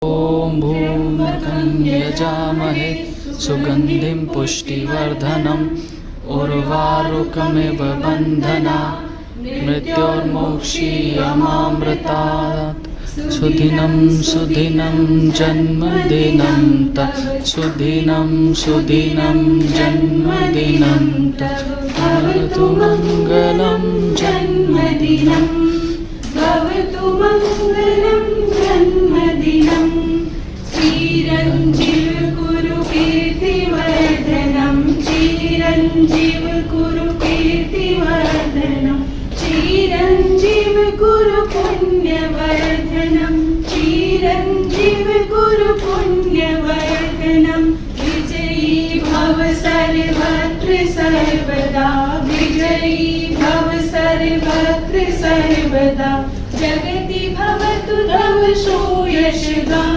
ॐ भूमकं यजामहे सुगन्धिं पुष्टिवर्धनम् उर्वारुकमिव बन्धना मृत्योर्मोक्षीयमामृतात् सुदिनं सुदिनं जन्मदिनं तत् सुदिनं सुदिनं जन्मदिनं तत् भवतु मङ्गलं जन्मदिनं भवतु मङ्गलं जन्मदिनं चिरञ्जीव कुरु कीर्तिवर्धनं चिरञ्जीव कुरु कीर्तिवर्धनं चिरञ्जीव कुरु पुण्यवर्धनं चिरञ्जीव कुरु पुण्यवर्धनं विजयी भव सर्वत्र सर्वदा विजयी भव सर्वत्र सर्वदा जगति भवतु तव श्रूयशगा।